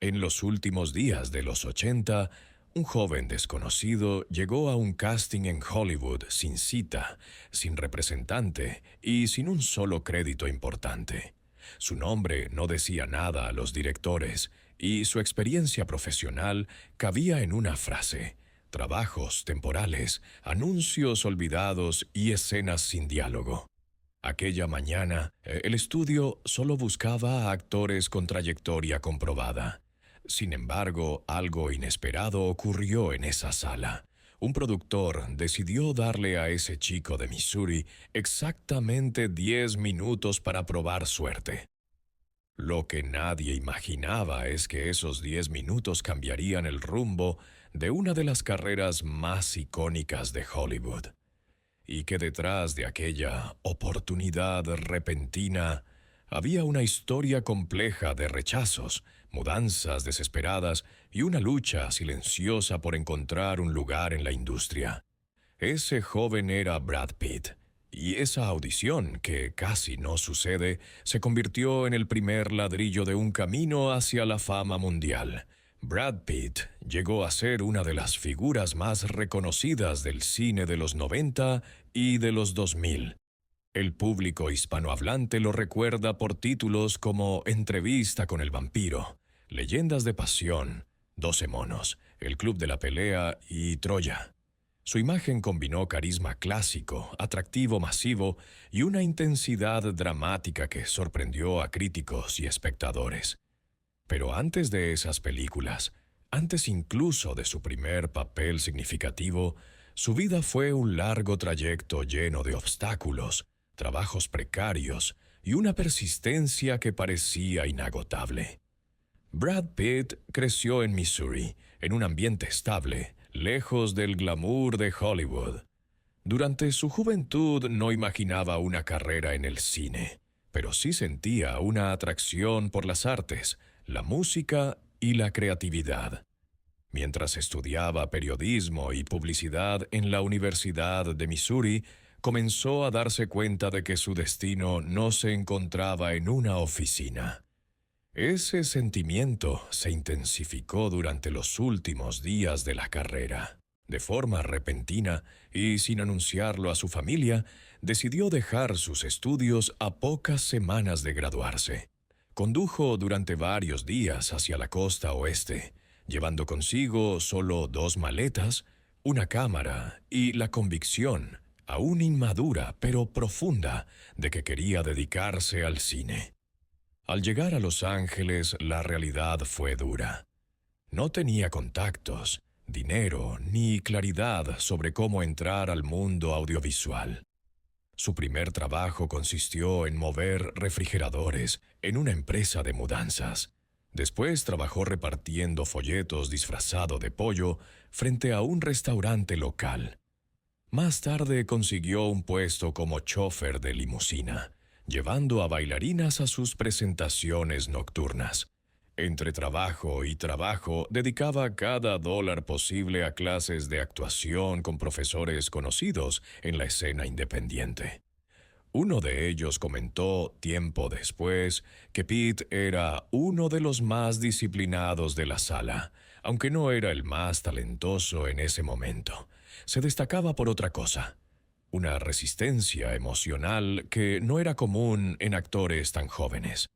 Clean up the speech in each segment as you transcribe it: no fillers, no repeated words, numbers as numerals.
En los últimos días de los 80, un joven desconocido llegó a un casting en Hollywood sin cita, sin representante y sin un solo crédito importante. Su nombre no decía nada a los directores y su experiencia profesional cabía en una frase: trabajos temporales, anuncios olvidados y escenas sin diálogo. Aquella mañana, el estudio solo buscaba a actores con trayectoria comprobada. Sin embargo, algo inesperado ocurrió en esa sala. Un productor decidió darle a ese chico de Missouri exactamente 10 minutos para probar suerte. Lo que nadie imaginaba es que esos 10 minutos cambiarían el rumbo de una de las carreras más icónicas de Hollywood, y que detrás de aquella oportunidad repentina había una historia compleja de rechazos, mudanzas desesperadas y una lucha silenciosa por encontrar un lugar en la industria. Ese joven era Brad Pitt, y esa audición, que casi no sucede, se convirtió en el primer ladrillo de un camino hacia la fama mundial. Brad Pitt llegó a ser una de las figuras más reconocidas del cine de los 90 y de los 2000. El público hispanohablante lo recuerda por títulos como Entrevista con el vampiro, Leyendas de pasión, 12 monos, El club de la pelea y Troya. Su imagen combinó carisma clásico, atractivo masivo y una intensidad dramática que sorprendió a críticos y espectadores. Pero antes de esas películas, antes incluso de su primer papel significativo, su vida fue un largo trayecto lleno de obstáculos, trabajos precarios y una persistencia que parecía inagotable. Brad Pitt creció en Missouri, en un ambiente estable, lejos del glamour de Hollywood. Durante su juventud no imaginaba una carrera en el cine, pero sí sentía una atracción por las artes, la música y la creatividad. Mientras estudiaba periodismo y publicidad en la Universidad de Missouri, comenzó a darse cuenta de que su destino no se encontraba en una oficina. Ese sentimiento se intensificó durante los últimos días de la carrera. De forma repentina y sin anunciarlo a su familia, decidió dejar sus estudios a pocas semanas de graduarse. Condujo durante varios días hacia la costa oeste, llevando consigo solo 2 maletas, una cámara y la convicción, aún inmadura pero profunda, de que quería dedicarse al cine. Al llegar a Los Ángeles, la realidad fue dura. No tenía contactos, dinero ni claridad sobre cómo entrar al mundo audiovisual. Su primer trabajo consistió en mover refrigeradores en una empresa de mudanzas. Después trabajó repartiendo folletos disfrazado de pollo frente a un restaurante local. Más tarde consiguió un puesto como chofer de limusina, llevando a bailarinas a sus presentaciones nocturnas. Entre trabajo y trabajo, dedicaba cada dólar posible a clases de actuación con profesores conocidos en la escena independiente. Uno de ellos comentó tiempo después que Pete era uno de los más disciplinados de la sala, aunque no era el más talentoso en ese momento. Se destacaba por otra cosa: una resistencia emocional que no era común en actores tan jóvenes.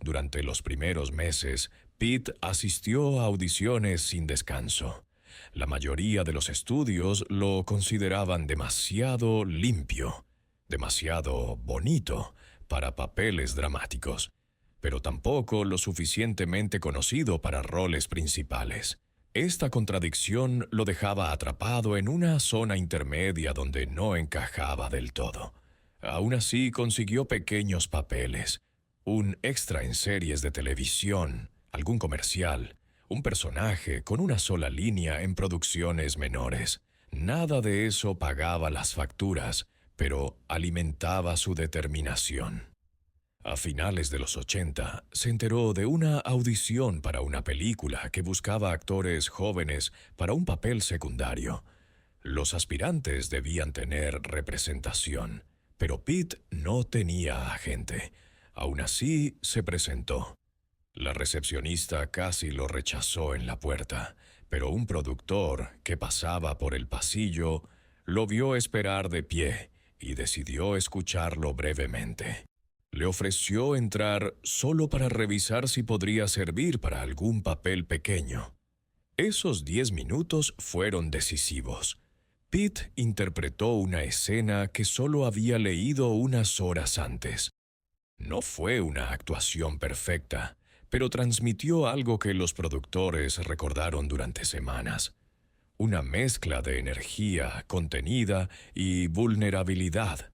Durante los primeros meses, Pete asistió a audiciones sin descanso. La mayoría de los estudios lo consideraban demasiado limpio, demasiado bonito para papeles dramáticos, pero tampoco lo suficientemente conocido para roles principales. Esta contradicción lo dejaba atrapado en una zona intermedia donde no encajaba del todo. Aún así consiguió pequeños papeles, un extra en series de televisión, algún comercial, un personaje con una sola línea en producciones menores. Nada de eso pagaba las facturas, pero alimentaba su determinación. A finales de los 80, se enteró de una audición para una película que buscaba actores jóvenes para un papel secundario. Los aspirantes debían tener representación, pero Pete no tenía agente. Aún así, se presentó. La recepcionista casi lo rechazó en la puerta, pero un productor que pasaba por el pasillo lo vio esperar de pie y decidió escucharlo brevemente. Le ofreció entrar solo para revisar si podría servir para algún papel pequeño. Esos 10 minutos fueron decisivos. Pete interpretó una escena que solo había leído unas horas antes. No fue una actuación perfecta, pero transmitió algo que los productores recordaron durante semanas. Una mezcla de energía contenida y vulnerabilidad.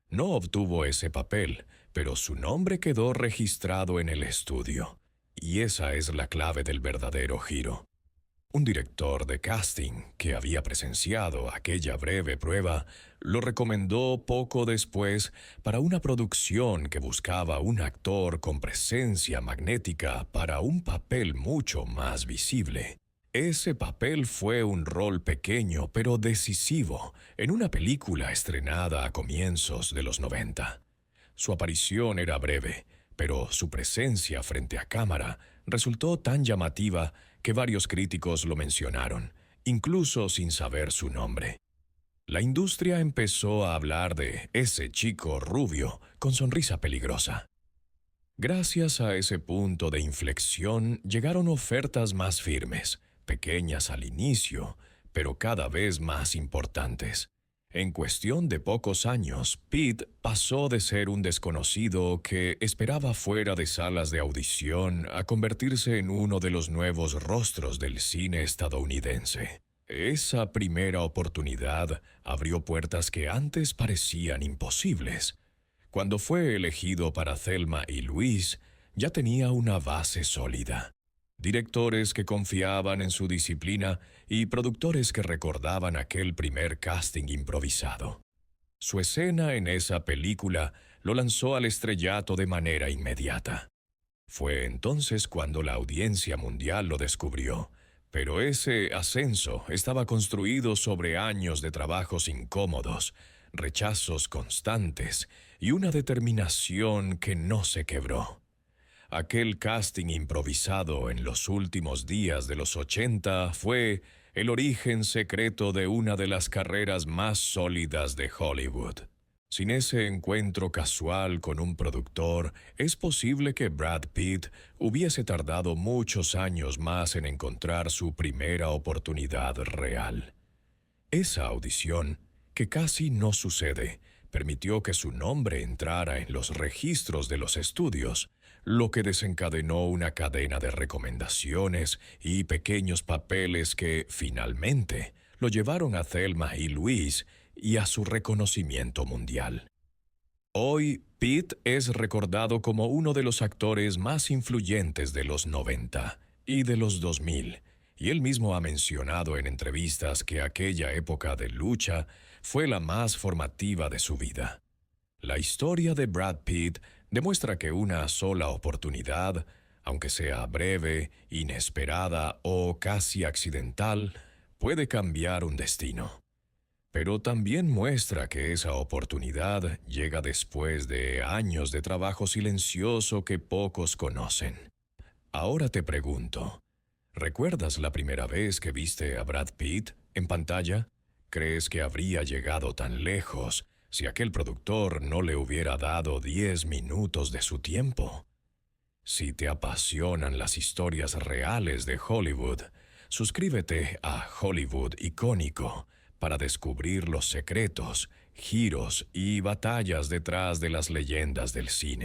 No obtuvo ese papel, pero su nombre quedó registrado en el estudio. Y esa es la clave del verdadero giro. Un director de casting que había presenciado aquella breve prueba lo recomendó poco después para una producción que buscaba un actor con presencia magnética para un papel mucho más visible. Ese papel fue un rol pequeño pero decisivo en una película estrenada a comienzos de los 90. Su aparición era breve, pero su presencia frente a cámara resultó tan llamativa que varios críticos lo mencionaron, incluso sin saber su nombre. La industria empezó a hablar de ese chico rubio con sonrisa peligrosa. Gracias a ese punto de inflexión llegaron ofertas más firmes, pequeñas al inicio, pero cada vez más importantes. En cuestión de pocos años, Pete pasó de ser un desconocido que esperaba fuera de salas de audición a convertirse en uno de los nuevos rostros del cine estadounidense. Esa primera oportunidad abrió puertas que antes parecían imposibles. Cuando fue elegido para Thelma y Louise, ya tenía una base sólida. Directores que confiaban en su disciplina y productores que recordaban aquel primer casting improvisado. Su escena en esa película lo lanzó al estrellato de manera inmediata. Fue entonces cuando la audiencia mundial lo descubrió, pero ese ascenso estaba construido sobre años de trabajos incómodos, rechazos constantes y una determinación que no se quebró. Aquel casting improvisado en los últimos días de los 80 fue el origen secreto de una de las carreras más sólidas de Hollywood. Sin ese encuentro casual con un productor, es posible que Brad Pitt hubiese tardado muchos años más en encontrar su primera oportunidad real. Esa audición, que casi no sucede, permitió que su nombre entrara en los registros de los estudios, lo que desencadenó una cadena de recomendaciones y pequeños papeles que, finalmente, lo llevaron a Thelma y Louise y a su reconocimiento mundial. Hoy, Pitt es recordado como uno de los actores más influyentes de los 90 y de los 2000, y él mismo ha mencionado en entrevistas que aquella época de lucha fue la más formativa de su vida. La historia de Brad Pitt demuestra que una sola oportunidad, aunque sea breve, inesperada o casi accidental, puede cambiar un destino. Pero también muestra que esa oportunidad llega después de años de trabajo silencioso que pocos conocen. Ahora te pregunto, ¿recuerdas la primera vez que viste a Brad Pitt en pantalla? ¿Crees que habría llegado tan lejos si aquel productor no le hubiera dado 10 minutos de su tiempo? Si te apasionan las historias reales de Hollywood, suscríbete a Hollywood Icónico para descubrir los secretos, giros y batallas detrás de las leyendas del cine.